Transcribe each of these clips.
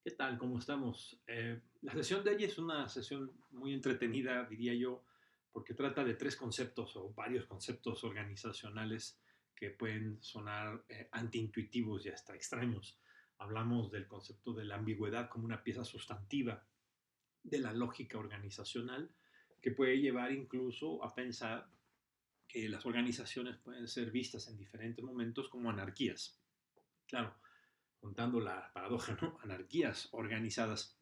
¿Qué tal? ¿Cómo estamos? La sesión de hoy es una sesión muy entretenida, diría yo, porque trata de tres conceptos o varios conceptos organizacionales que pueden sonar antiintuitivos y hasta extraños. Hablamos del concepto de la ambigüedad como una pieza sustantiva de la lógica organizacional que puede llevar incluso a pensar que las organizaciones pueden ser vistas en diferentes momentos como anarquías. Claro, contando la paradoja, ¿no? Anarquías organizadas.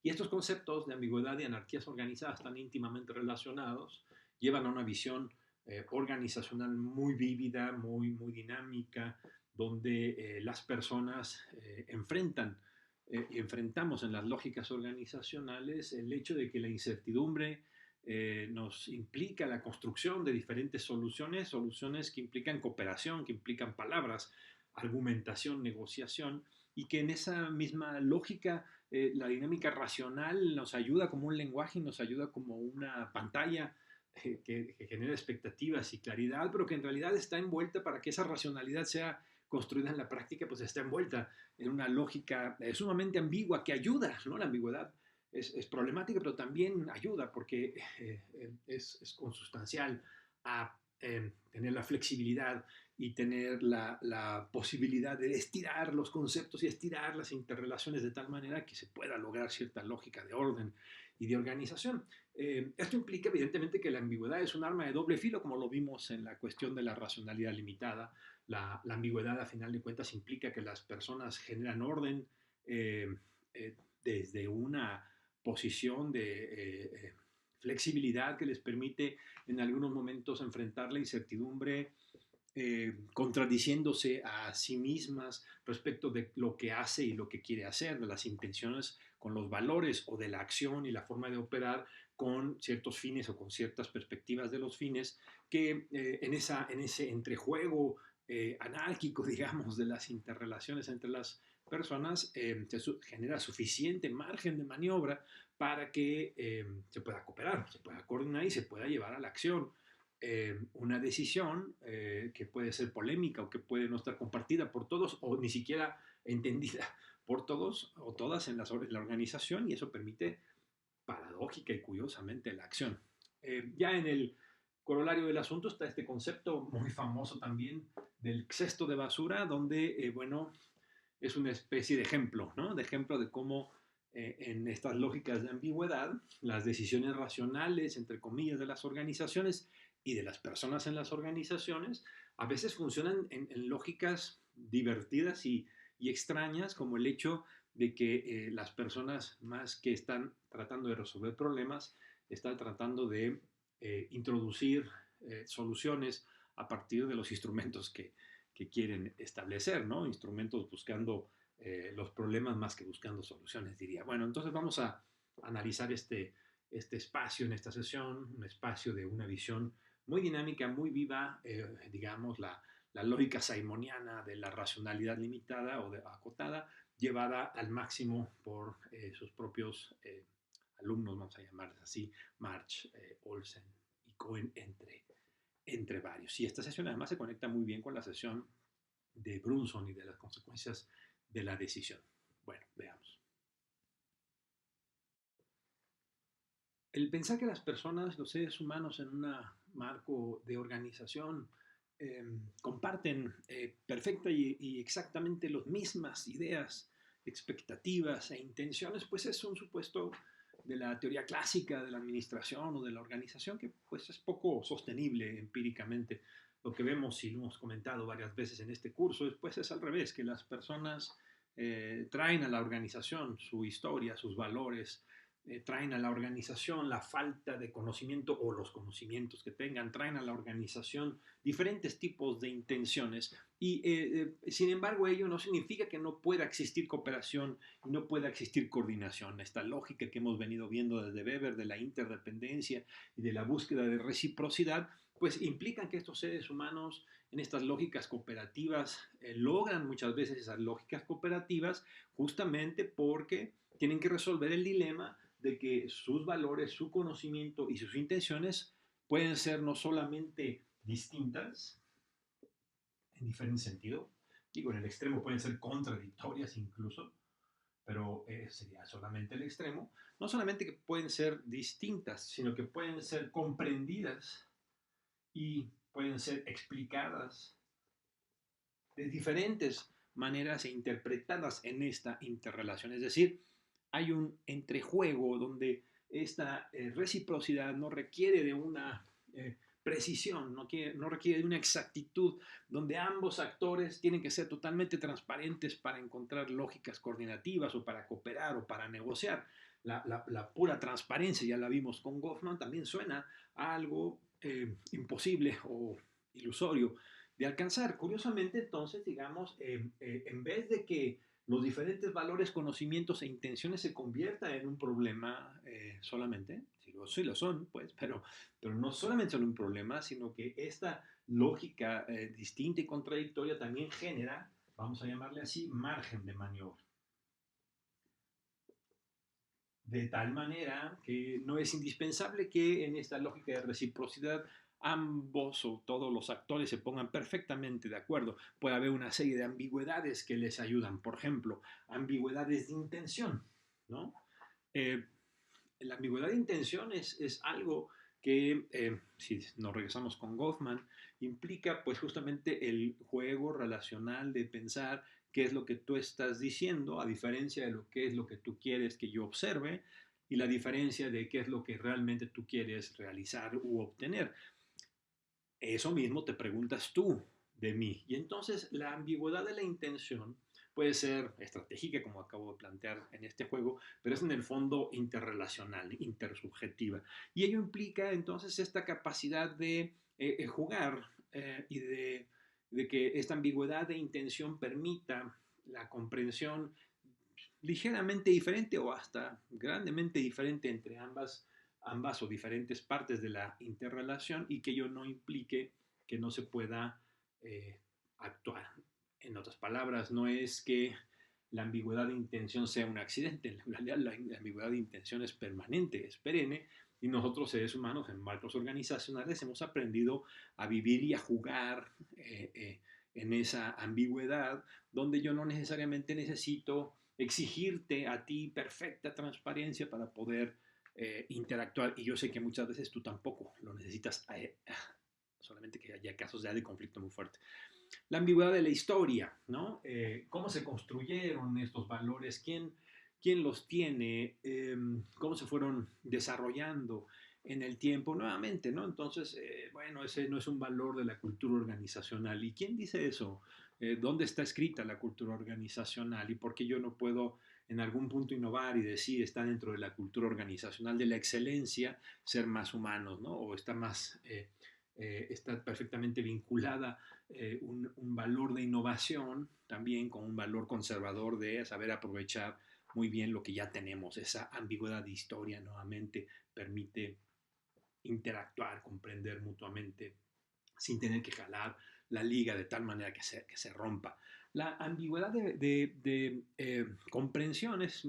Y estos conceptos de ambigüedad y anarquías organizadas están íntimamente relacionados, llevan a una visión organizacional muy vívida, muy dinámica, donde las personas enfrentamos en las lógicas organizacionales el hecho de que la incertidumbre nos implica la construcción de diferentes soluciones, soluciones que implican cooperación, que implican palabras, argumentación, negociación, y que en esa misma lógica la dinámica racional nos ayuda como un lenguaje, nos ayuda como una pantalla que genera expectativas y claridad, pero que en realidad está envuelta para que esa racionalidad sea construida en la práctica, pues está envuelta en una lógica sumamente ambigua que ayuda, ¿no? La ambigüedad es problemática, pero también ayuda porque es consustancial a tener la flexibilidad y tener la posibilidad de estirar los conceptos y estirar las interrelaciones de tal manera que se pueda lograr cierta lógica de orden y de organización. Esto implica evidentemente que la ambigüedad es un arma de doble filo, como lo vimos en la cuestión de la racionalidad limitada. La ambigüedad, a final de cuentas, implica que las personas generan orden desde una posición de flexibilidad que les permite en algunos momentos enfrentar la incertidumbre contradiciéndose a sí mismas respecto de lo que hace y lo que quiere hacer, de las intenciones con los valores o de la acción y la forma de operar con ciertos fines o con ciertas perspectivas de los fines que en ese entrejuego anárquico, digamos, de las interrelaciones entre las personas, genera suficiente margen de maniobra para que se pueda cooperar, se pueda coordinar y se pueda llevar a la acción una decisión que puede ser polémica o que puede no estar compartida por todos o ni siquiera entendida por todos o todas en la organización y eso permite paradójica y curiosamente la acción. Ya en el corolario del asunto está este concepto muy famoso también del cesto de basura, donde, bueno, es una especie de ejemplo, ¿no? De ejemplo de cómo en estas lógicas de ambigüedad, las decisiones racionales, entre comillas, de las organizaciones y de las personas en las organizaciones, a veces funcionan en lógicas divertidas y extrañas, como el hecho de que las personas más que están tratando de resolver problemas, están tratando de introducir soluciones a partir de los instrumentos que quieren establecer, ¿no? Instrumentos buscando los problemas más que buscando soluciones, diría. Bueno, entonces vamos a analizar este espacio en esta sesión, un espacio de una visión muy dinámica, muy viva, digamos, la lógica simoniana de la racionalidad limitada o de, acotada, llevada al máximo por sus propios alumnos, vamos a llamarles así, March, Olsen y Cohen, entre varios. Y esta sesión además se conecta muy bien con la sesión de Brunson y de las consecuencias de la decisión. Bueno, veamos. El pensar que las personas, los seres humanos en un marco de organización, eh, comparten perfecta y exactamente las mismas ideas, expectativas e intenciones, pues es un supuesto de la teoría clásica de la administración o de la organización que pues es poco sostenible empíricamente. Lo que vemos y lo hemos comentado varias veces en este curso pues es al revés, que las personas traen a la organización su historia, sus valores, traen a la organización la falta de conocimiento o los conocimientos que tengan, traen a la organización diferentes tipos de intenciones y sin embargo ello no significa que no pueda existir cooperación y no pueda existir coordinación. Esta lógica que hemos venido viendo desde Weber de la interdependencia y de la búsqueda de reciprocidad, pues implican que estos seres humanos en estas lógicas cooperativas logran muchas veces esas lógicas cooperativas justamente porque tienen que resolver el dilema de que sus valores, su conocimiento y sus intenciones pueden ser no solamente distintas en diferente sentido, digo, en el extremo pueden ser contradictorias incluso, pero sería solamente el extremo. No solamente que pueden ser distintas, sino que pueden ser comprendidas y pueden ser explicadas de diferentes maneras e interpretadas en esta interrelación. Es decir, hay un entrejuego donde esta reciprocidad no requiere de una precisión, no requiere de una exactitud, donde ambos actores tienen que ser totalmente transparentes para encontrar lógicas coordinativas o para cooperar o para negociar. La pura transparencia, ya la vimos con Goffman, también suena a algo imposible o ilusorio de alcanzar. Curiosamente, entonces, digamos, en vez de que los diferentes valores, conocimientos e intenciones se conviertan en un problema solamente, sí lo son, pues, pero no solamente son un problema, sino que esta lógica distinta y contradictoria también genera, vamos a llamarle así, margen de maniobra. De tal manera que no es indispensable que en esta lógica de reciprocidad ambos o todos los actores se pongan perfectamente de acuerdo. Puede haber una serie de ambigüedades que les ayudan. Por ejemplo, ambigüedades de intención, ¿no? Eh, la ambigüedad de intención es algo que, si nos regresamos con Goffman, implica pues justamente el juego relacional de pensar qué es lo que tú estás diciendo, a diferencia de lo que es lo que tú quieres que yo observe, y la diferencia de qué es lo que realmente tú quieres realizar u obtener. Eso mismo te preguntas tú de mí. Y entonces la ambigüedad de la intención puede ser estratégica, como acabo de plantear en este juego, pero es en el fondo interrelacional, intersubjetiva. Y ello implica entonces esta capacidad de jugar y de que esta ambigüedad de intención permita la comprensión ligeramente diferente o hasta grandemente diferente entre ambas o diferentes partes de la interrelación y que ello no implique que no se pueda actuar. En otras palabras, no es que la ambigüedad de intención sea un accidente, en realidad la ambigüedad de intención es permanente, es perenne, y nosotros seres humanos en marcos organizacionales hemos aprendido a vivir y a jugar en esa ambigüedad, donde yo no necesariamente necesito exigirte a ti perfecta transparencia para poder interactuar. Y yo sé que muchas veces tú tampoco lo necesitas, solamente que haya casos ya de conflicto muy fuerte. La ambigüedad de la historia, ¿no? ¿Cómo se construyeron estos valores? ¿Quién los tiene? ¿Cómo se fueron desarrollando en el tiempo? Nuevamente, ¿no? Entonces, bueno, ese no es un valor de la cultura organizacional. ¿Y quién dice eso? ¿Dónde está escrita la cultura organizacional? ¿Y por qué yo no puedo en algún punto innovar y decir está dentro de la cultura organizacional de la excelencia ser más humanos, ¿no? O está más... está perfectamente vinculada un valor de innovación también con un valor conservador de saber aprovechar muy bien lo que ya tenemos. Esa ambigüedad de historia nuevamente permite interactuar, comprender mutuamente sin tener que jalar la liga de tal manera que se rompa. La ambigüedad de comprensión está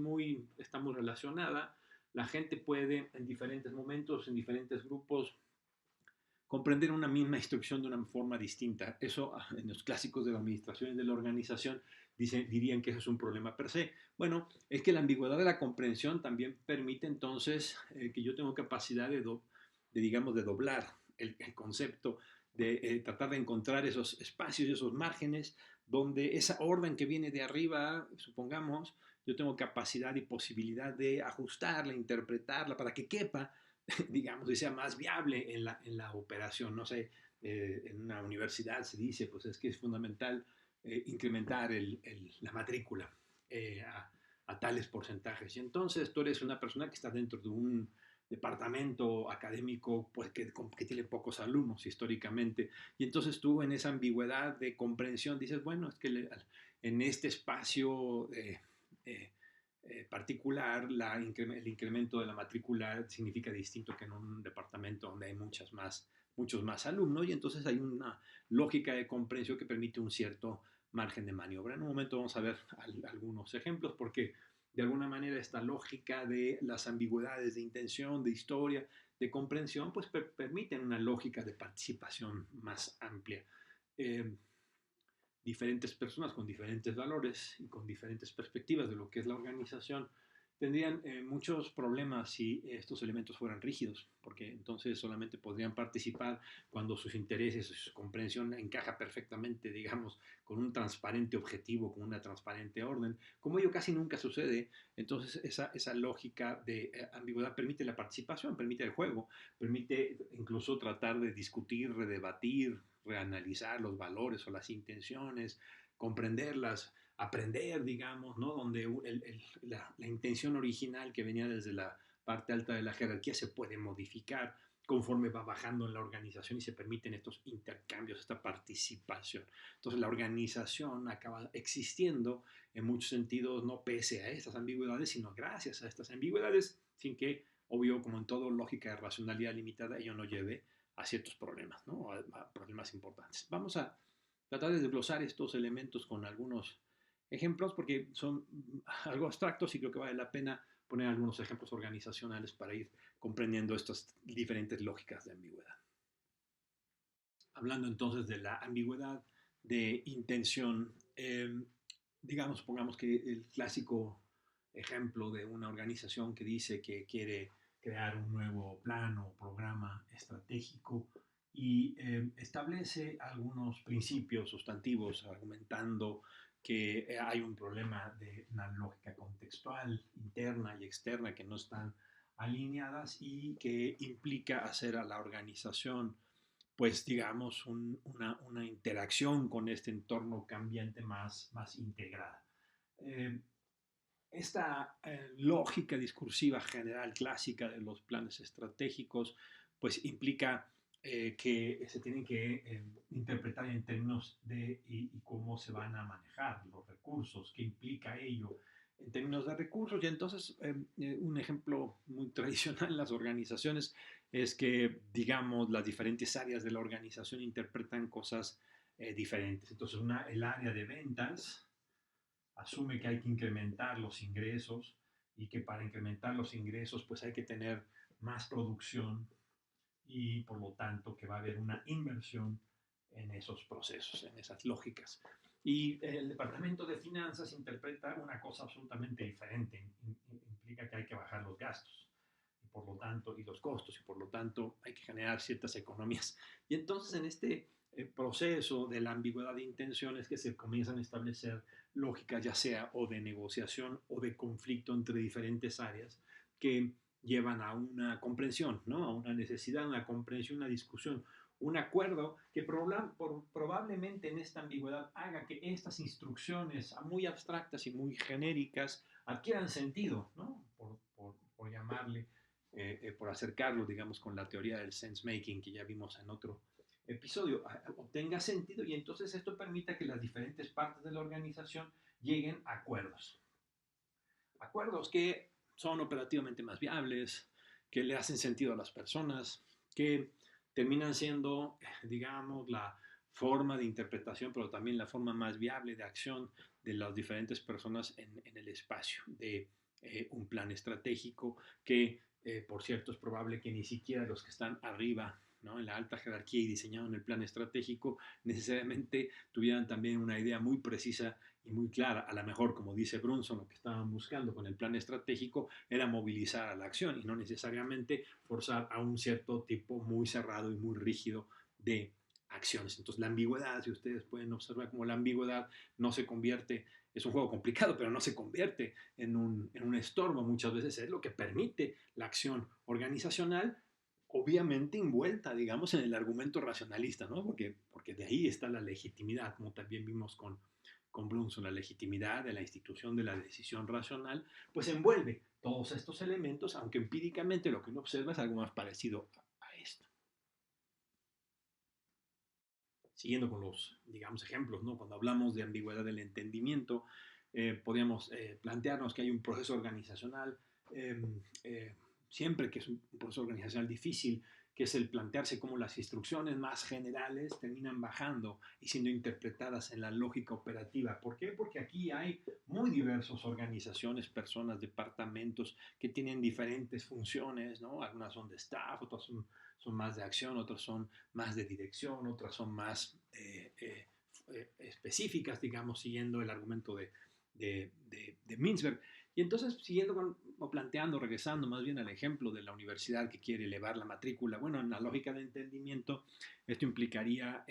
muy relacionada. La gente puede en diferentes momentos, en diferentes grupos, comprender una misma instrucción de una forma distinta. Eso en los clásicos de la administración y de la organización dirían que eso es un problema per se. Bueno, es que la ambigüedad de la comprensión también permite entonces que yo tengo capacidad digamos, de doblar el concepto, de tratar de encontrar esos espacios, esos márgenes, donde esa orden que viene de arriba, supongamos, yo tengo capacidad y posibilidad de ajustarla, interpretarla para que quepa digamos, y sea más viable en la operación. No sé, en una universidad se dice, pues es que es fundamental incrementar la matrícula a tales porcentajes. Y entonces tú eres una persona que está dentro de un departamento académico pues, que tiene pocos alumnos históricamente. Y entonces tú en esa ambigüedad de comprensión dices, bueno, es que en este espacio eh, particular, el incremento de la matrícula significa distinto que en un departamento donde hay muchos más alumnos y entonces hay una lógica de comprensión que permite un cierto margen de maniobra. En un momento vamos a ver algunos ejemplos porque de alguna manera esta lógica de las ambigüedades de intención, de historia, de comprensión, pues permiten una lógica de participación más amplia. Eh, diferentes personas con diferentes valores y con diferentes perspectivas de lo que es la organización tendrían muchos problemas si estos elementos fueran rígidos, porque entonces solamente podrían participar cuando sus intereses y su comprensión encaja perfectamente, digamos, con un transparente objetivo, con una transparente orden. Como ello casi nunca sucede, entonces esa lógica de ambigüedad permite la participación, permite el juego, permite incluso tratar de discutir, redebatir, reanalizar los valores o las intenciones, comprenderlas, aprender, digamos, ¿no? Donde la intención original que venía desde la parte alta de la jerarquía se puede modificar conforme va bajando en la organización y se permiten estos intercambios, esta participación. Entonces la organización acaba existiendo en muchos sentidos no pese a estas ambigüedades, sino gracias a estas ambigüedades, sin que, obvio, como en todo lógica de racionalidad limitada, ello no lleve a ciertos problemas, ¿no? A problemas importantes. Vamos a tratar de desglosar estos elementos con algunos ejemplos porque son algo abstractos y creo que vale la pena poner algunos ejemplos organizacionales para ir comprendiendo estas diferentes lógicas de ambigüedad. Hablando entonces de la ambigüedad de intención, digamos, pongamos que el clásico ejemplo de una organización que dice que quiere crear un nuevo plan o programa estratégico y establece algunos principios sustantivos argumentando que hay un problema de una lógica contextual interna y externa que no están alineadas y que implica hacer a la organización pues digamos una interacción con este entorno cambiante más integrada. Eh, esta lógica discursiva general clásica de los planes estratégicos pues implica que se tienen que interpretar en términos de y cómo se van a manejar los recursos, qué implica ello en términos de recursos. Y entonces un ejemplo muy tradicional en las organizaciones es que, digamos, las diferentes áreas de la organización interpretan cosas diferentes. Entonces el área de ventas asume que hay que incrementar los ingresos y que para incrementar los ingresos pues hay que tener más producción y por lo tanto que va a haber una inversión en esos procesos, en esas lógicas. Y el departamento de finanzas interpreta una cosa absolutamente diferente, implica que hay que bajar los gastos y por lo tanto y los costos y por lo tanto hay que generar ciertas economías. Y entonces en este proceso de la ambigüedad de intenciones que se comienzan a establecer lógicas ya sea o de negociación o de conflicto entre diferentes áreas que llevan a una comprensión, ¿no? A una necesidad, una comprensión, una discusión, un acuerdo que probablemente en esta ambigüedad haga que estas instrucciones muy abstractas y muy genéricas adquieran sentido, ¿no? Por llamarle, por acercarlo, digamos, con la teoría del sense making que ya vimos en otro episodio, obtenga sentido y entonces esto permita que las diferentes partes de la organización lleguen a acuerdos. Acuerdos que son operativamente más viables, que le hacen sentido a las personas, que terminan siendo, digamos, la forma de interpretación, pero también la forma más viable de acción de las diferentes personas en el espacio de un plan estratégico que, por cierto, es probable que ni siquiera los que están arriba, ¿no? En la alta jerarquía y diseñaron el plan estratégico, necesariamente tuvieran también una idea muy precisa y muy clara. A lo mejor, como dice Brunson, lo que estaban buscando con el plan estratégico era movilizar a la acción y no necesariamente forzar a un cierto tipo muy cerrado y muy rígido de acciones. Entonces la ambigüedad, si ustedes pueden observar como la ambigüedad no se convierte, es un juego complicado, pero no se convierte en un estorbo, muchas veces es lo que permite la acción organizacional, obviamente envuelta, digamos, en el argumento racionalista, ¿no? Porque de ahí está la legitimidad, como también vimos con Brunson, la legitimidad de la institución de la decisión racional, pues envuelve todos estos elementos, aunque empíricamente lo que uno observa es algo más parecido a esto. Siguiendo con los, digamos, ejemplos, ¿no? Cuando hablamos de ambigüedad del entendimiento, podríamos plantearnos que hay un proceso organizacional, eh, eh, siempre que es un proceso organizacional difícil, que es el plantearse cómo las instrucciones más generales terminan bajando y siendo interpretadas en la lógica operativa. ¿Por qué? Porque aquí hay muy diversas organizaciones, personas, departamentos que tienen diferentes funciones, ¿no? Algunas son de staff, otras son más de acción, otras son más de dirección, otras son más específicas, digamos, siguiendo el argumento de Mintzberg. Y entonces, siguiendo o planteando, regresando más bien al ejemplo de la universidad que quiere elevar la matrícula, bueno, en la lógica de entendimiento, esto implicaría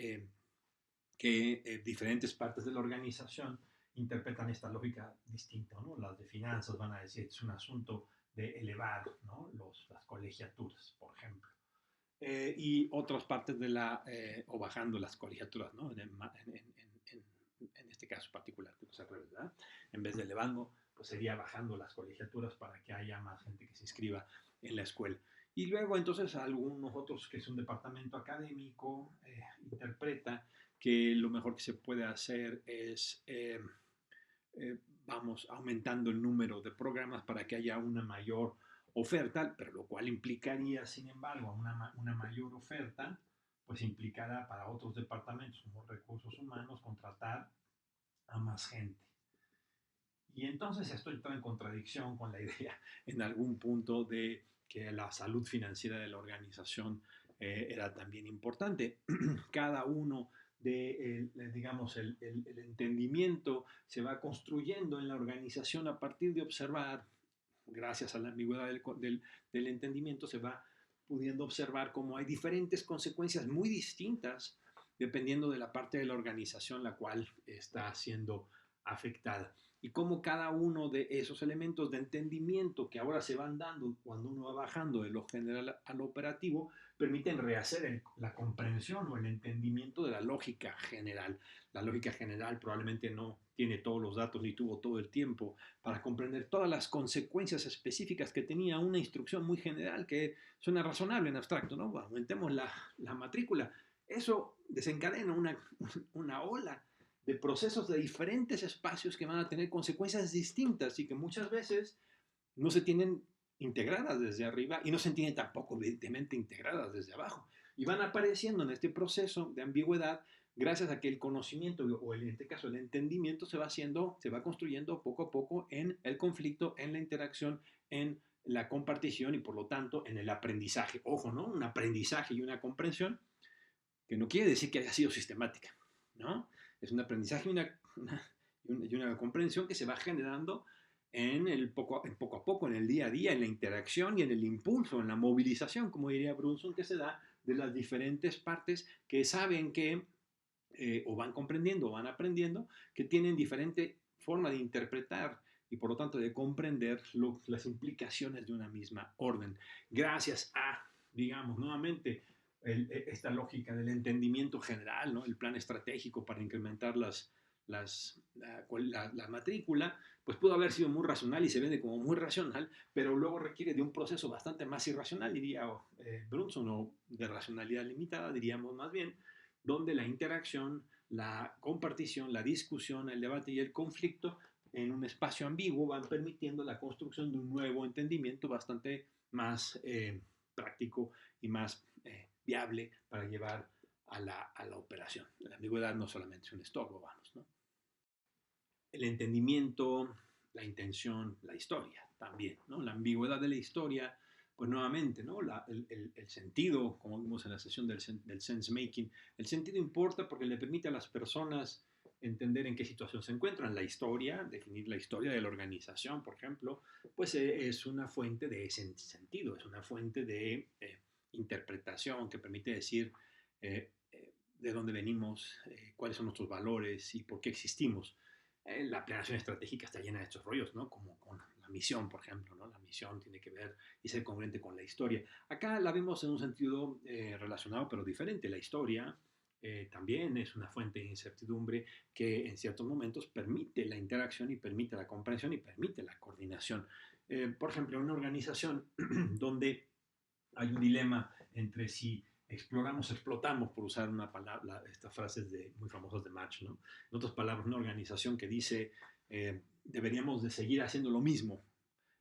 que diferentes partes de la organización interpretan esta lógica distinta, ¿no? Las de finanzas van a decir que es un asunto de elevar, ¿no? Las colegiaturas, por ejemplo. Y otras partes de o bajando las colegiaturas, ¿no? En este caso particular, que no se revés, ¿verdad? En vez de elevando, pues sería bajando las colegiaturas para que haya más gente que se inscriba en la escuela. Y luego entonces algunos otros, que es un departamento académico, interpreta que lo mejor que se puede hacer es, vamos, aumentando el número de programas para que haya una mayor oferta, pero lo cual implicaría, sin embargo, una mayor oferta, pues implicará para otros departamentos como recursos humanos contratar a más gente. Y entonces esto entra en contradicción con la idea en algún punto de que la salud financiera de la organización era también importante. Cada uno digamos, el entendimiento se va construyendo en la organización a partir de observar, gracias a la ambigüedad del entendimiento, se va pudiendo observar cómo hay diferentes consecuencias muy distintas dependiendo de la parte de la organización la cual está siendo afectada. Y cómo cada uno de esos elementos de entendimiento que ahora se van dando cuando uno va bajando de lo general a lo operativo, permiten rehacer la comprensión o el entendimiento de la lógica general. La lógica general probablemente no tiene todos los datos ni tuvo todo el tiempo para comprender todas las consecuencias específicas que tenía una instrucción muy general que suena razonable en abstracto, ¿no? Aumentemos la matrícula. Eso desencadena una ola de procesos de diferentes espacios que van a tener consecuencias distintas y que muchas veces no se tienen integradas desde arriba y no se tienen tampoco evidentemente integradas desde abajo. Y van apareciendo en este proceso de ambigüedad gracias a que el conocimiento o en este caso el entendimiento se va construyendo poco a poco en el conflicto, en la interacción, en la compartición y por lo tanto en el aprendizaje. Ojo, ¿no? Un aprendizaje y una comprensión que no quiere decir que haya sido sistemática, ¿no? Es un aprendizaje y una comprensión que se va generando poco a poco, en el día a día, en la interacción y en el impulso, en la movilización, como diría Brunson, que se da de las diferentes partes que saben que, o van comprendiendo o van aprendiendo, que tienen diferente forma de interpretar y por lo tanto de comprender las implicaciones de una misma orden. Gracias a, digamos, nuevamente, esta lógica del entendimiento general, ¿no? El plan estratégico para incrementar la matrícula, pues pudo haber sido muy racional y se vende como muy racional, pero luego requiere de un proceso bastante más irracional, diría Brunson, o de racionalidad limitada, diríamos más bien, donde la interacción, la compartición, la discusión, el debate y el conflicto en un espacio ambiguo van permitiendo la construcción de un nuevo entendimiento bastante más práctico y más viable para llevar a la operación. La ambigüedad no solamente es un estorbo, vamos, ¿no? El entendimiento, la intención, la historia también, ¿no? La ambigüedad de la historia, pues nuevamente, ¿no? El sentido, como vimos en la sesión del sense making, el sentido importa porque le permite a las personas entender en qué situación se encuentran. La historia, definir la historia de la organización, por ejemplo, pues es una fuente de ese sentido, es una fuente de interpretación que permite decir de dónde venimos, cuáles son nuestros valores y por qué existimos. La planeación estratégica está llena de estos rollos, ¿no? Como con la misión, por ejemplo, ¿no? La misión tiene que ver y ser congruente con la historia. Acá la vemos en un sentido relacionado, pero diferente. La historia también es una fuente de incertidumbre que en ciertos momentos permite la interacción y permite la comprensión y permite la coordinación. Por ejemplo, en una organización donde hay un dilema entre si exploramos, explotamos, por usar una palabra, estas frases muy famosas de Marx, ¿no? En otras palabras, una organización que dice deberíamos de seguir haciendo lo mismo,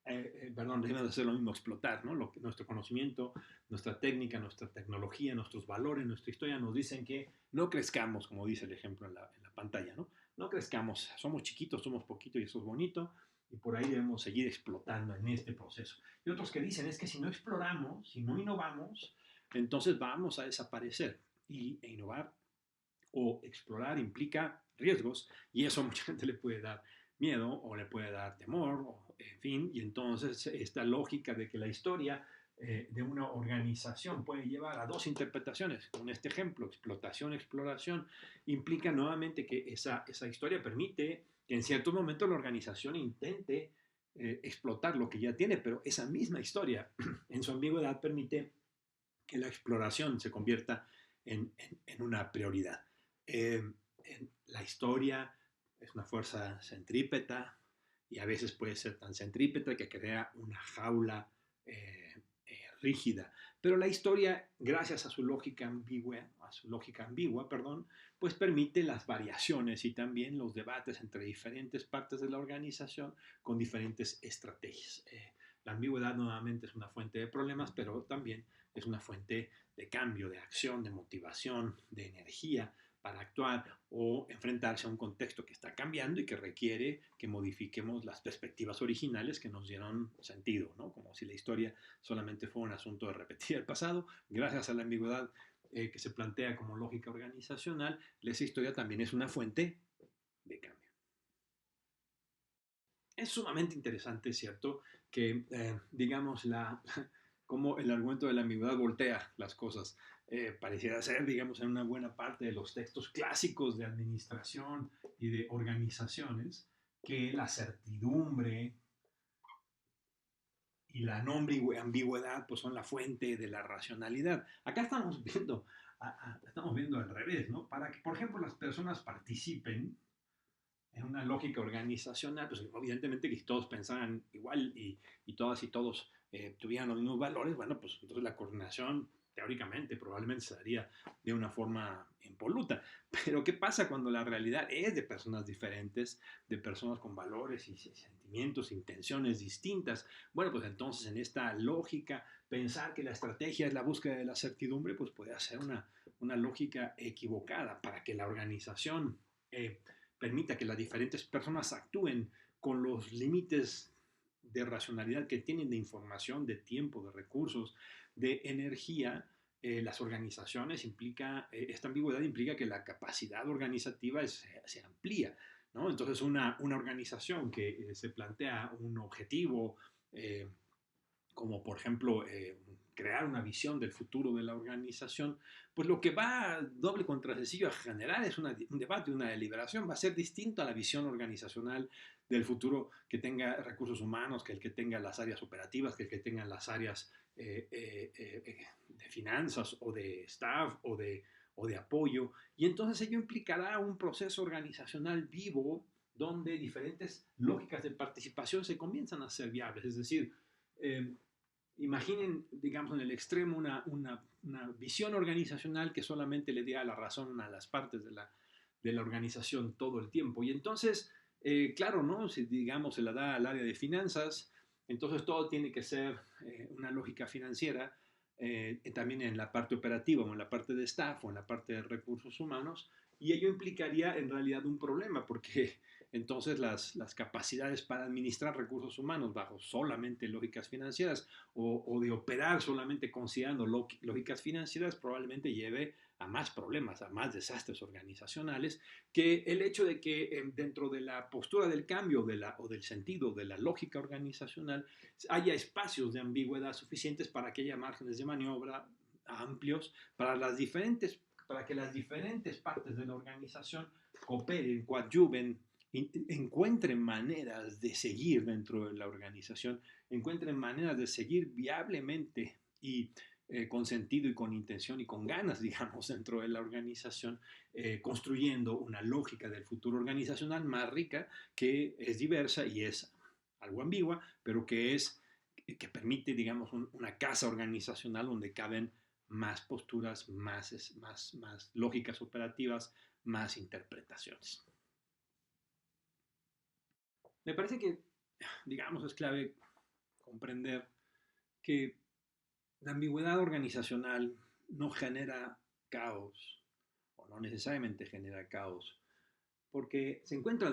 perdón, debemos de hacer lo mismo, explotar, ¿no? Nuestro conocimiento, nuestra técnica, nuestra tecnología, nuestros valores, nuestra historia nos dicen que no crezcamos, como dice el ejemplo en la pantalla, ¿no? No crezcamos, somos chiquitos, somos poquitos y eso es bonito, y por ahí debemos seguir explotando en este proceso. Y otros que dicen es que si no exploramos, si no innovamos, entonces vamos a desaparecer. E innovar o explorar implica riesgos y eso a mucha gente le puede dar miedo o le puede dar temor, o, en fin, y entonces esta lógica de que la historia de una organización puede llevar a dos interpretaciones. Con este ejemplo, explotación, exploración, implica nuevamente que esa historia permite que en ciertos momentos la organización intente explotar lo que ya tiene, pero esa misma historia en su ambigüedad permite que la exploración se convierta en una prioridad. La historia es una fuerza centrípeta y a veces puede ser tan centrípeta que crea una jaula rígida. Pero la historia, gracias a su lógica ambigua, perdón, pues permite las variaciones y también los debates entre diferentes partes de la organización con diferentes estrategias. La ambigüedad nuevamente es una fuente de problemas, pero también es una fuente de cambio, de acción, de motivación, de energía para actuar o enfrentarse a un contexto que está cambiando y que requiere que modifiquemos las perspectivas originales que nos dieron sentido, ¿no? Como si la historia solamente fuera un asunto de repetir el pasado. Gracias a la ambigüedad que se plantea como lógica organizacional, esa historia también es una fuente de cambio. Es sumamente interesante, ¿cierto? Que, digamos, como el argumento de la ambigüedad voltea las cosas. Pareciera ser, digamos, en una buena parte de los textos clásicos de administración y de organizaciones, que la certidumbre y la no ambigüedad pues son la fuente de la racionalidad. Acá estamos viendo al revés, ¿no? Para que, por ejemplo, las personas participen en una lógica organizacional, pues evidentemente que si todos pensaran igual y todas y todos tuvieran los mismos valores, bueno, pues entonces la coordinación teóricamente probablemente se daría de una forma impoluta. Pero ¿qué pasa cuando la realidad es de personas diferentes, de personas con valores y sentimientos, intenciones distintas? Bueno, pues entonces en esta lógica, pensar que la estrategia es la búsqueda de la certidumbre, pues puede ser una lógica equivocada para que la organización permita que las diferentes personas actúen con los límites de racionalidad que tienen de información, de tiempo, de recursos, de energía. Las organizaciones esta ambigüedad implica que la capacidad organizativa se amplía, ¿no? Entonces una organización que se plantea un objetivo eh, como por ejemplo crear una visión del futuro de la organización, pues lo que va doble contra sencillo a generar es un debate, una deliberación, va a ser distinto a la visión organizacional del futuro que tenga recursos humanos, que el que tenga las áreas operativas, que el que tenga las áreas de finanzas o de staff o de apoyo. Y entonces ello implicará un proceso organizacional vivo donde diferentes lógicas de participación se comienzan a ser viables. Es decir, eh, imaginen, digamos, en el extremo una visión organizacional que solamente le diera la razón a las partes de la organización todo el tiempo. Y entonces, claro, ¿no? Si, digamos, se la da al área de finanzas, entonces todo tiene que ser una lógica financiera, también en la parte operativa o en la parte de staff o en la parte de recursos humanos, y ello implicaría en realidad un problema, porque entonces las capacidades para administrar recursos humanos bajo solamente lógicas financieras o de operar solamente considerando lógicas financieras probablemente lleve a más problemas, a más desastres organizacionales, que el hecho de que dentro de la postura del cambio o del sentido de la lógica organizacional haya espacios de ambigüedad suficientes para que haya márgenes de maniobra amplios para que las diferentes partes de la organización cooperen, coadyuven, encuentren maneras de seguir dentro de la organización, encuentren maneras de seguir viablemente y con sentido y con intención y con ganas, digamos, dentro de la organización, construyendo una lógica del futuro organizacional más rica, que es diversa y es algo ambigua, pero que permite, digamos, una casa organizacional donde caben más posturas, más lógicas operativas, más interpretaciones. Me parece que, digamos, es clave comprender que la ambigüedad organizacional no genera caos, o no necesariamente genera caos, porque se encuentra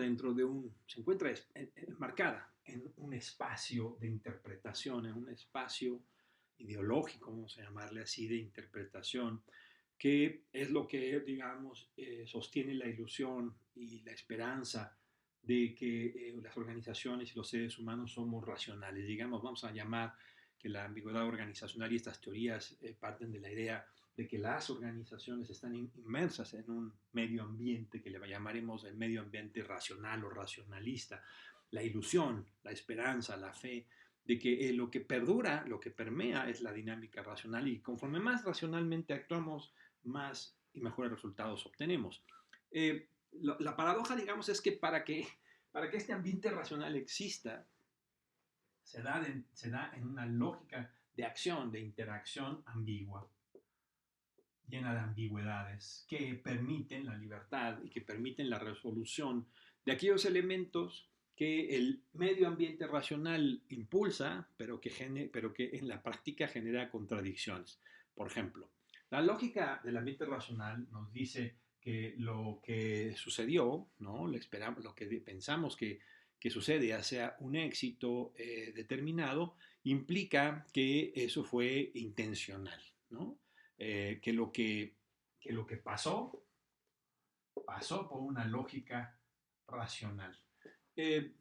enmarcada en un espacio de interpretación, en un espacio ideológico, vamos a llamarle así, de interpretación, que es lo que, digamos, sostiene la ilusión y la esperanza de que las organizaciones y los seres humanos somos racionales. Digamos, vamos a llamar que la ambigüedad organizacional y estas teorías parten de la idea de que las organizaciones están inmersas en un medio ambiente que le llamaremos el medio ambiente racional o racionalista. La ilusión, la esperanza, la fe de que lo que perdura, lo que permea es la dinámica racional y conforme más racionalmente actuamos, más y mejores resultados obtenemos. La paradoja, digamos, es que para que este ambiente racional exista, se da en una lógica de acción, de interacción ambigua, llena de ambigüedades, que permiten la libertad y que permiten la resolución de aquellos elementos que el medio ambiente racional impulsa, pero que en la práctica genera contradicciones. Por ejemplo, la lógica del ambiente racional nos dice que lo que sucedió, ¿no? Lo que pensamos que sucede, ya sea un éxito determinado, implica que eso fue intencional, ¿no? Que, lo que pasó, pasó por una lógica racional. Eh,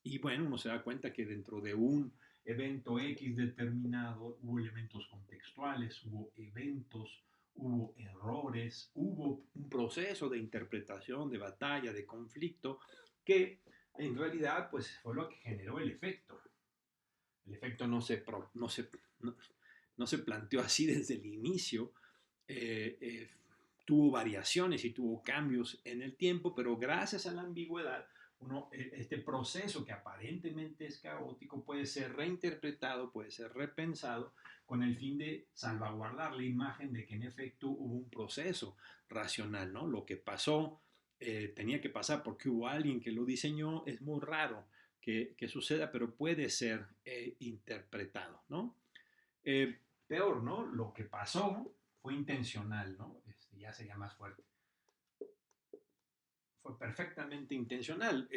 y bueno, uno se da cuenta que dentro de un evento X determinado hubo elementos contextuales, hubo eventos, hubo errores, hubo un proceso de interpretación, de batalla, de conflicto, que en realidad pues fue lo que generó el efecto. El efecto no, no se planteó así desde el inicio, eh, eh, tuvo variaciones y tuvo cambios en el tiempo, pero gracias a la ambigüedad, este proceso que aparentemente es caótico puede ser reinterpretado, puede ser repensado con el fin de salvaguardar la imagen de que en efecto hubo un proceso racional, ¿no? Lo que pasó tenía que pasar porque hubo alguien que lo diseñó, es muy raro que suceda, pero puede ser interpretado, ¿no? Peor, ¿no? Lo que pasó fue intencional, ¿no? Ya sería más fuerte. Fue perfectamente intencional.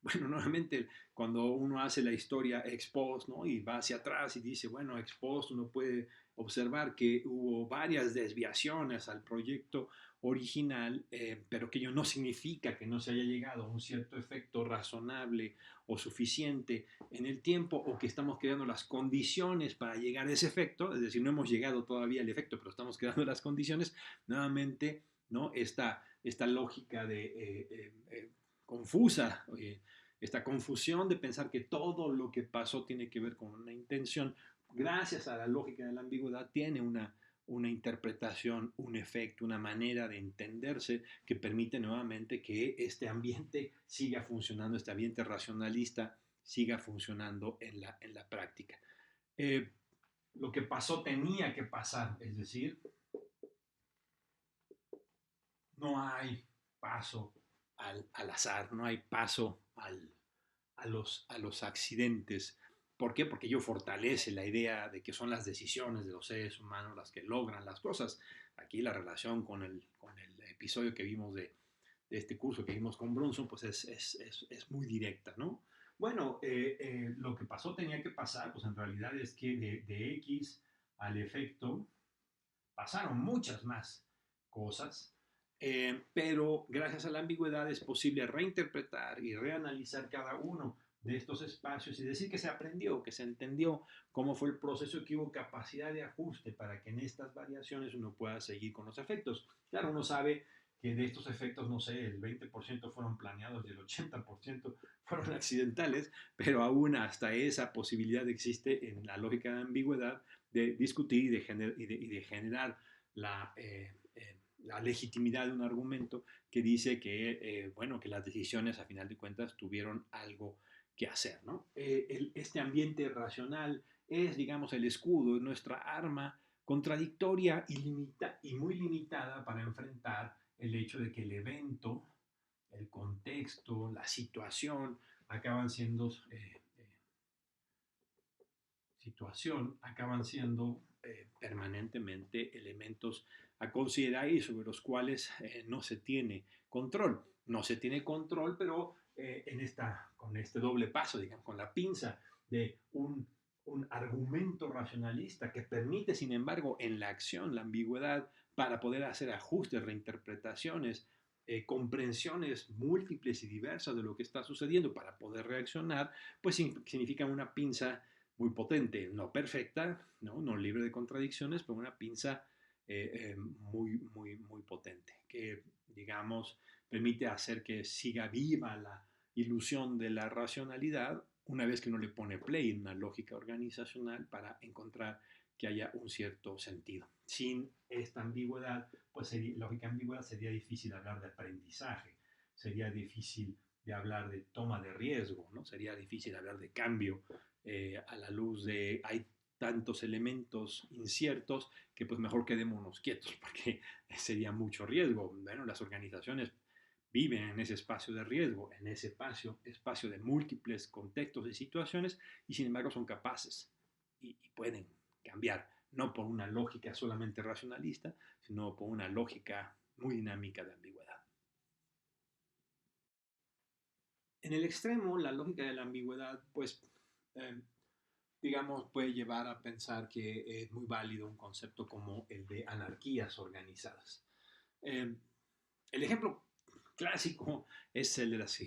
Bueno, nuevamente, cuando uno hace la historia ex post, ¿no? Y va hacia atrás y dice, bueno, ex post uno puede observar que hubo varias desviaciones al proyecto original, pero que ello no significa que no se haya llegado a un cierto efecto razonable o suficiente en el tiempo o que estamos creando las condiciones para llegar a ese efecto, es decir, no hemos llegado todavía al efecto, pero estamos creando las condiciones, nuevamente, ¿no? Esta lógica de confusa, esta confusión de pensar que todo lo que pasó tiene que ver con una intención, gracias a la lógica de la ambigüedad, tiene una interpretación, un efecto, una manera de entenderse que permite nuevamente que este ambiente siga funcionando, este ambiente racionalista siga funcionando en la práctica. Lo que pasó tenía que pasar, es decir, no hay paso al azar, no hay paso a los accidentes. ¿Por qué? Porque ello fortalece la idea de que son las decisiones de los seres humanos las que logran las cosas. Aquí la relación con el episodio que vimos de este curso que vimos con Brunson, pues es muy directa, ¿no? Bueno, lo que pasó tenía que pasar, pues en realidad es que de X al efecto pasaron muchas más cosas, pero gracias a la ambigüedad es posible reinterpretar y reanalizar cada uno de estos espacios y decir que se aprendió, que se entendió cómo fue el proceso, que hubo capacidad de ajuste para que en estas variaciones uno pueda seguir con los efectos. Claro, uno sabe que de estos efectos, no sé, el 20% fueron planeados y el 80% fueron accidentales, pero aún hasta esa posibilidad existe en la lógica de ambigüedad de discutir y de generar la legitimidad de un argumento que dice que, bueno, que las decisiones a final de cuentas tuvieron algo que hacer, ¿no? Este ambiente racional es, digamos, el escudo, nuestra arma contradictoria y muy limitada para enfrentar el hecho de que el evento, el contexto, la situación acaban siendo permanentemente elementos a considerar y sobre los cuales no se tiene control. No se tiene control, pero con este doble paso, digamos, con la pinza de un argumento racionalista que permite, sin embargo, en la acción, la ambigüedad para poder hacer ajustes, reinterpretaciones, comprensiones múltiples y diversas de lo que está sucediendo para poder reaccionar, pues significa una pinza muy potente, no perfecta, no libre de contradicciones, pero una pinza muy potente, que, digamos, permite hacer que siga viva la ilusión de la racionalidad una vez que uno le pone play en una lógica organizacional para encontrar que haya un cierto sentido. Sin esta ambigüedad, pues lógica ambigüedad, sería difícil hablar de aprendizaje, sería difícil de hablar de toma de riesgo, ¿no? Sería difícil hablar de cambio a la luz de hay tantos elementos inciertos que pues mejor quedémonos quietos porque sería mucho riesgo. Bueno, las organizaciones viven en ese espacio de riesgo, en ese espacio de múltiples contextos y situaciones, y sin embargo son capaces y pueden cambiar, no por una lógica solamente racionalista, sino por una lógica muy dinámica de ambigüedad. En el extremo, la lógica de la ambigüedad, pues, eh, digamos, puede llevar a pensar que es muy válido un concepto como el de anarquías organizadas. Eh, el ejemplo clásico es el de las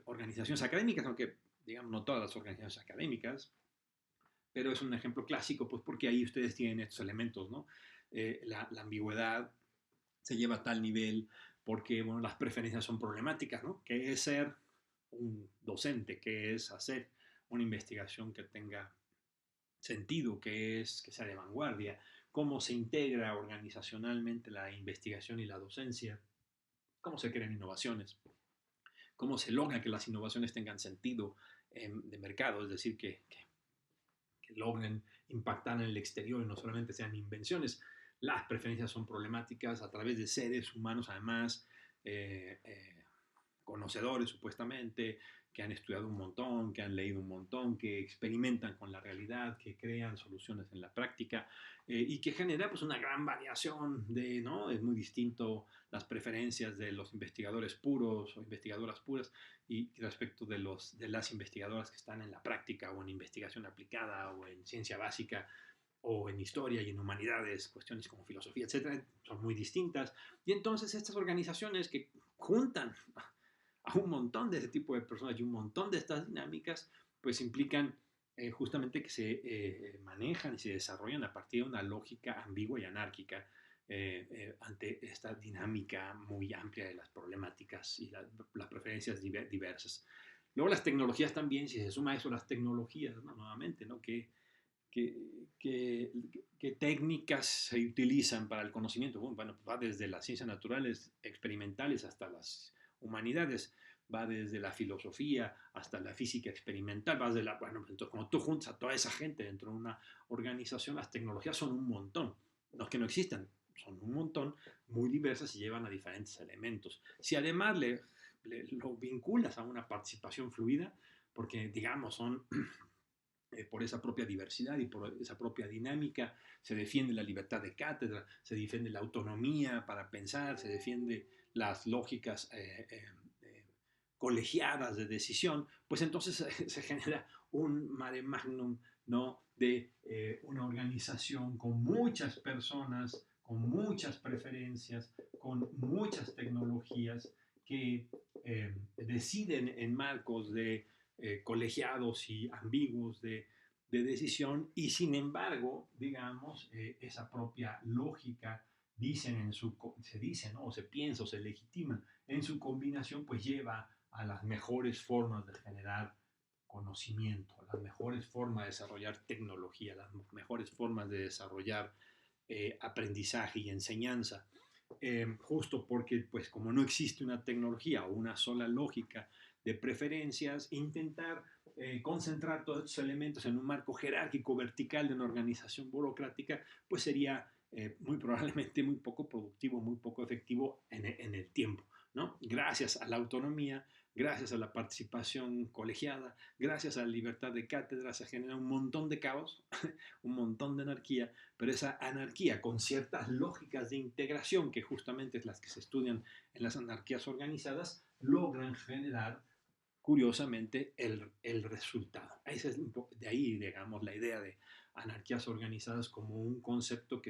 organizaciones académicas, aunque digamos no todas las organizaciones académicas, pero es un ejemplo clásico, pues porque ahí ustedes tienen estos elementos, ¿no? La ambigüedad se lleva a tal nivel porque, bueno, las preferencias son problemáticas, ¿no? ¿Qué es ser un docente? ¿Qué es hacer una investigación que tenga sentido? ¿Qué es que sea de vanguardia? ¿Cómo se integra organizacionalmente la investigación y la docencia? ¿Cómo se crean innovaciones? ¿Cómo se logra que las innovaciones tengan sentido de mercado? Es decir, que logren impactar en el exterior y no solamente sean invenciones. Las preferencias son problemáticas a través de seres humanos, además, eh, eh, conocedores supuestamente, que han estudiado un montón, que han leído un montón, que experimentan con la realidad, que crean soluciones en la práctica y que genera pues una gran variación de, ¿no? Es muy distinto las preferencias de los investigadores puros o investigadoras puras y respecto de las investigadoras que están en la práctica o en investigación aplicada o en ciencia básica o en historia y en humanidades, cuestiones como filosofía, etcétera, son muy distintas. Y entonces estas organizaciones que juntan a un montón de ese tipo de personas y un montón de estas dinámicas, pues implican justamente que se manejan y se desarrollan a partir de una lógica ambigua y anárquica ante esta dinámica muy amplia de las problemáticas y las preferencias diversas. Luego las tecnologías también, si se suma a eso las tecnologías, ¿no? Nuevamente, ¿no? ¿Qué, qué, qué técnicas se utilizan para el conocimiento? Bueno, va desde las ciencias naturales experimentales hasta las humanidades, va desde la filosofía hasta la física experimental, va desde la, bueno, entonces cuando tú juntas a toda esa gente dentro de una organización, las tecnologías son un montón, no es que no existan, son un montón, muy diversas y llevan a diferentes elementos. Si además lo vinculas a una participación fluida, porque digamos son por esa propia diversidad y por esa propia dinámica, se defiende la libertad de cátedra, se defiende la autonomía para pensar, se defiende las lógicas colegiadas de decisión, pues entonces se genera un mare magnum, ¿no? De una organización con muchas personas, con muchas preferencias, con muchas tecnologías que deciden en marcos de colegiados y ambiguos de decisión y sin embargo, digamos, esa propia lógica dicen se dice, ¿no? O se piensa o se legitima en su combinación, pues lleva a las mejores formas de generar conocimiento, las mejores formas de desarrollar tecnología, las mejores formas de desarrollar aprendizaje y enseñanza. Justo porque, pues, como no existe una tecnología o una sola lógica de preferencias, intentar concentrar todos estos elementos en un marco jerárquico vertical de una organización burocrática, pues sería muy probablemente muy poco productivo, muy poco efectivo en el tiempo, ¿no? Gracias a la autonomía, gracias a la participación colegiada, gracias a la libertad de cátedra, se genera un montón de caos, un montón de anarquía, pero esa anarquía con ciertas lógicas de integración, que justamente es las que se estudian en las anarquías organizadas, logran generar curiosamente, el resultado. De ahí, digamos, la idea de anarquías organizadas como un concepto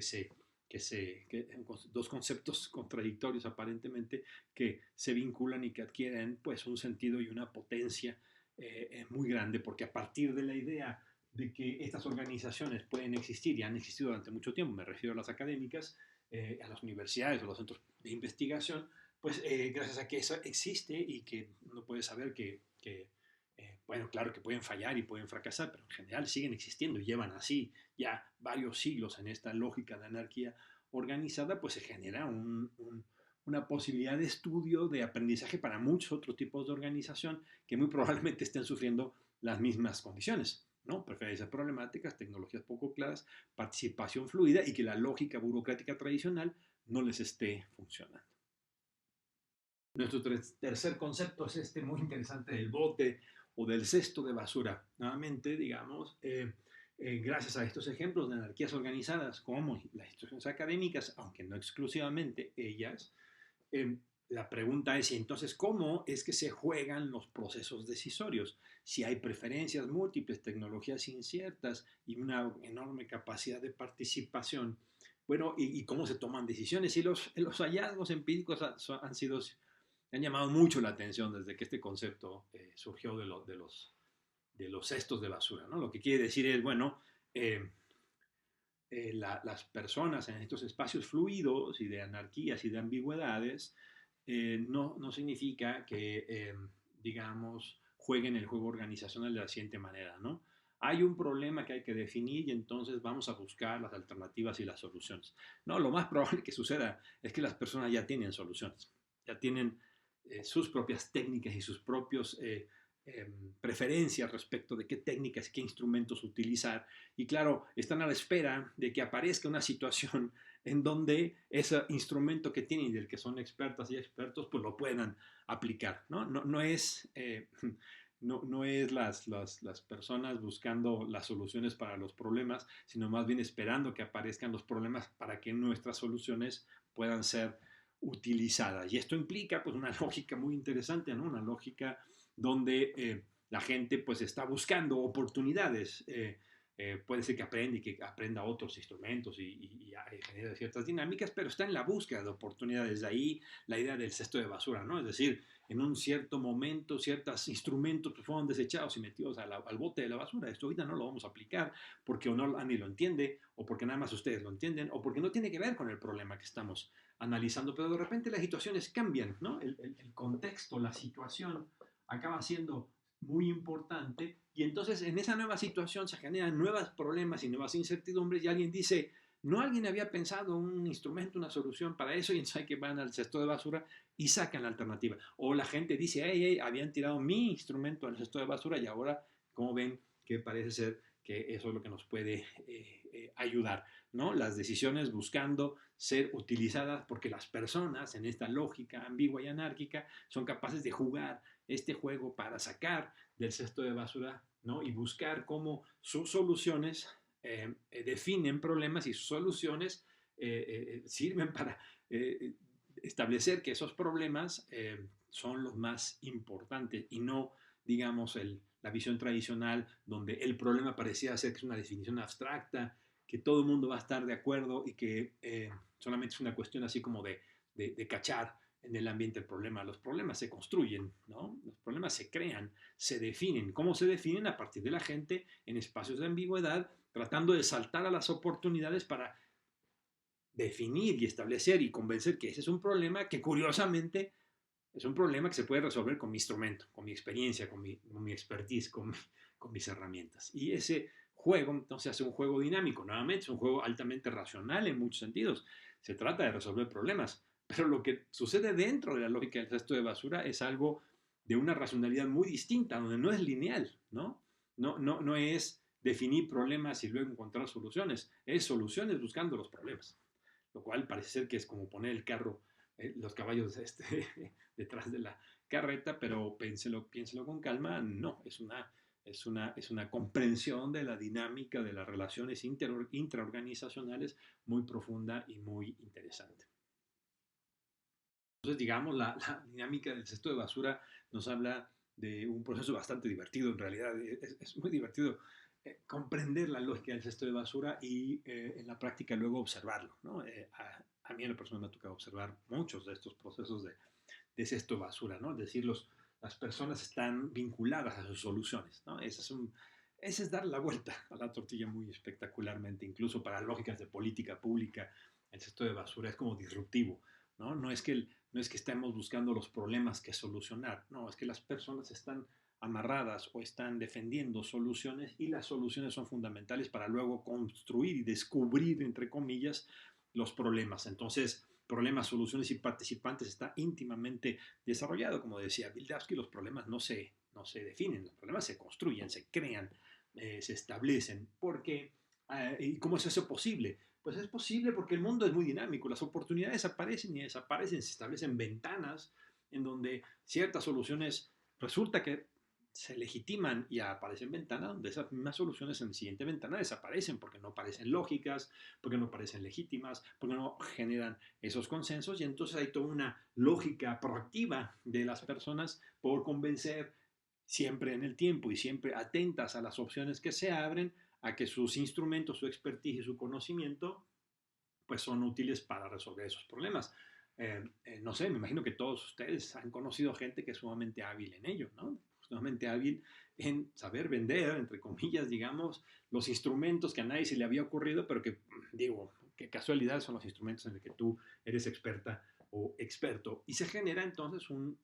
dos conceptos contradictorios aparentemente que se vinculan y que adquieren pues un sentido y una potencia muy grande, porque a partir de la idea de que estas organizaciones pueden existir y han existido durante mucho tiempo, me refiero a las académicas, a las universidades o los centros de investigación, pues gracias a que eso existe y que uno puede saber bueno, claro que pueden fallar y pueden fracasar, pero en general siguen existiendo y llevan así ya varios siglos en esta lógica de anarquía organizada, pues se genera una posibilidad de estudio, de aprendizaje para muchos otros tipos de organización que muy probablemente estén sufriendo las mismas condiciones, ¿no? Preferencias problemáticas, tecnologías poco claras, participación fluida y que la lógica burocrática tradicional no les esté funcionando. Nuestro tercer concepto es este muy interesante del bote o del cesto de basura. Nuevamente, digamos, gracias a estos ejemplos de anarquías organizadas como las instituciones académicas, aunque no exclusivamente ellas, eh, la pregunta es entonces cómo es que se juegan los procesos decisorios. Si hay preferencias múltiples, tecnologías inciertas y una enorme capacidad de participación, bueno, y cómo se toman decisiones. Y los hallazgos empíricos han llamado mucho la atención desde que este concepto surgió de los cestos de basura, ¿no? Lo que quiere decir es, bueno, las personas en estos espacios fluidos y de anarquías y de ambigüedades no significa que, digamos, jueguen el juego organizacional de la siguiente manera, ¿no? Hay un problema que hay que definir y entonces vamos a buscar las alternativas y las soluciones. No, lo más probable que suceda es que las personas ya tienen soluciones, ya tienen sus propias técnicas y sus propios preferencias respecto de qué técnicas, qué instrumentos utilizar. Y claro, están a la espera de que aparezca una situación en donde ese instrumento que tienen y del que son expertas y expertos, pues lo puedan aplicar. No es, no es las personas buscando las soluciones para los problemas, sino más bien esperando que aparezcan los problemas para que nuestras soluciones puedan ser utilizadas. Y esto implica pues una lógica muy interesante, ¿no? Una lógica donde la gente pues está buscando oportunidades. Puede ser que aprenda y que aprenda otros instrumentos y genere ciertas dinámicas, pero está en la búsqueda de oportunidades. De ahí la idea del cesto de basura, ¿no? Es decir, en un cierto momento, ciertos instrumentos pues, fueron desechados y metidos al bote de la basura. Esto ahorita no lo vamos a aplicar porque o no ni lo entiende, o porque nada más ustedes lo entienden, o porque no tiene que ver con el problema que estamos analizando, pero de repente las situaciones cambian, ¿no? El contexto, la situación acaba siendo muy importante y entonces en esa nueva situación se generan nuevos problemas y nuevas incertidumbres y alguien dice, no alguien había pensado un instrumento, una solución para eso y entonces que van al cesto de basura y sacan la alternativa. O la gente dice, hey, habían tirado mi instrumento al cesto de basura y ahora, como ven, que parece ser que eso es lo que nos puede ayudar, ¿no? Las decisiones buscando ser utilizadas porque las personas en esta lógica ambigua y anárquica son capaces de jugar este juego para sacar del cesto de basura, ¿no? Y buscar cómo sus soluciones definen problemas y sus soluciones sirven para establecer que esos problemas son los más importantes y no, digamos, la visión tradicional donde el problema parecía ser que es una definición abstracta, que todo el mundo va a estar de acuerdo y que solamente es una cuestión así como de cachar en el ambiente el problema. Los problemas se construyen, ¿no? Los problemas se crean, se definen. ¿Cómo se definen? A partir de la gente en espacios de ambigüedad, tratando de saltar a las oportunidades para definir y establecer y convencer que ese es un problema que curiosamente es un problema que se puede resolver con mi instrumento, con mi experiencia, con mi expertise, con mis herramientas. Y ese juego entonces hace un juego dinámico, nuevamente es un juego altamente racional en muchos sentidos. Se trata de resolver problemas, pero lo que sucede dentro de la lógica del cesto de basura es algo de una racionalidad muy distinta, donde no es lineal, ¿no? No es definir problemas y luego encontrar soluciones, es soluciones buscando los problemas, lo cual parece ser que es como poner el carro, los caballos detrás de la carreta, pero piénselo con calma, no, es una comprensión de la dinámica de las relaciones intraorganizacionales muy profunda y muy interesante. Entonces, digamos, la dinámica del cesto de basura nos habla de un proceso bastante divertido en realidad. Es muy divertido comprender la lógica del cesto de basura y en la práctica luego observarlo, ¿no? A mí en la persona me ha tocado observar muchos de estos procesos de cesto de basura, ¿no? Es decir, las personas están vinculadas a sus soluciones, ¿no? Ese es dar la vuelta a la tortilla muy espectacularmente, incluso para lógicas de política pública. El cesto de basura es como disruptivo, ¿no? No es que estemos buscando los problemas que solucionar, no, es que las personas están amarradas o están defendiendo soluciones y las soluciones son fundamentales para luego construir y descubrir, entre comillas, los problemas. Entonces, problemas, soluciones y participantes está íntimamente desarrollado. Como decía Bildavsky, los problemas no se definen, los problemas se construyen, se crean, se establecen. Porque, ¿y cómo es eso posible? Pues es posible porque el mundo es muy dinámico, las oportunidades aparecen y desaparecen, se establecen ventanas en donde ciertas soluciones resulta que se legitiman y aparecen ventanas donde esas mismas soluciones en la siguiente ventana desaparecen porque no parecen lógicas, porque no parecen legítimas, porque no generan esos consensos y entonces hay toda una lógica proactiva de las personas por convencer siempre en el tiempo y siempre atentas a las opciones que se abren, a que sus instrumentos, su expertise y su conocimiento pues son útiles para resolver esos problemas. No sé, me imagino que todos ustedes han conocido gente que es sumamente hábil en ello, ¿no? Sumamente hábil en saber vender, entre comillas, digamos, los instrumentos que a nadie se le había ocurrido, pero que, digo, qué casualidad son los instrumentos en los que tú eres experta o experto. Y se genera entonces un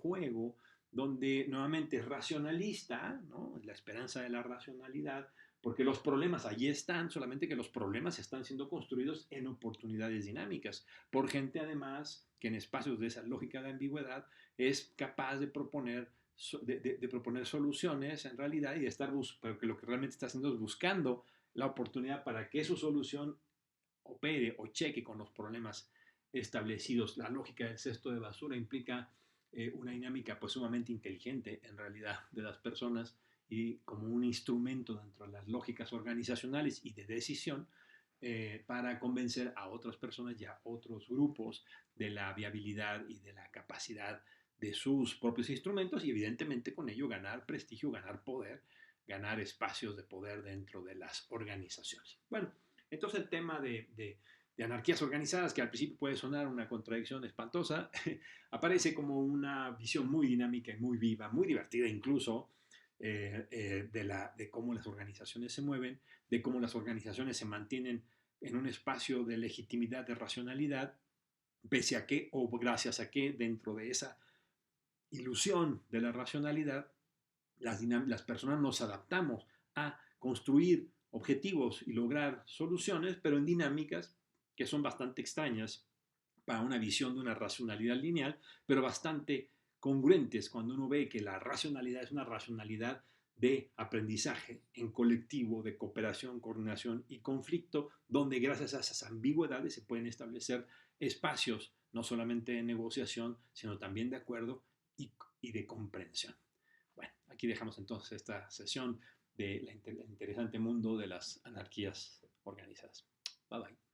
juego donde nuevamente es racionalista, ¿no? La esperanza de la racionalidad, porque los problemas allí están, solamente que los problemas están siendo construidos en oportunidades dinámicas, por gente además que en espacios de esa lógica de ambigüedad es capaz de proponer, proponer soluciones en realidad y de estar, pero que lo que realmente está haciendo es buscando la oportunidad para que su solución opere o cheque con los problemas establecidos. La lógica del cesto de basura implica una dinámica pues sumamente inteligente en realidad de las personas y como un instrumento dentro de las lógicas organizacionales y de decisión para convencer a otras personas y a otros grupos de la viabilidad y de la capacidad de sus propios instrumentos y evidentemente con ello ganar prestigio, ganar poder, ganar espacios de poder dentro de las organizaciones. Bueno, entonces el tema de anarquías organizadas, que al principio puede sonar una contradicción espantosa, aparece como una visión muy dinámica y muy viva, muy divertida incluso, de cómo las organizaciones se mueven, de cómo las organizaciones se mantienen en un espacio de legitimidad, de racionalidad, pese a que o gracias a que dentro de esa ilusión de la racionalidad, las personas nos adaptamos a construir objetivos y lograr soluciones, pero en dinámicas que son bastante extrañas para una visión de una racionalidad lineal, pero bastante congruentes cuando uno ve que la racionalidad es una racionalidad de aprendizaje en colectivo, de cooperación, coordinación y conflicto, donde gracias a esas ambigüedades se pueden establecer espacios no solamente de negociación, sino también de acuerdo y de comprensión. Bueno, aquí dejamos entonces esta sesión de el interesante mundo de las anarquías organizadas. Bye bye.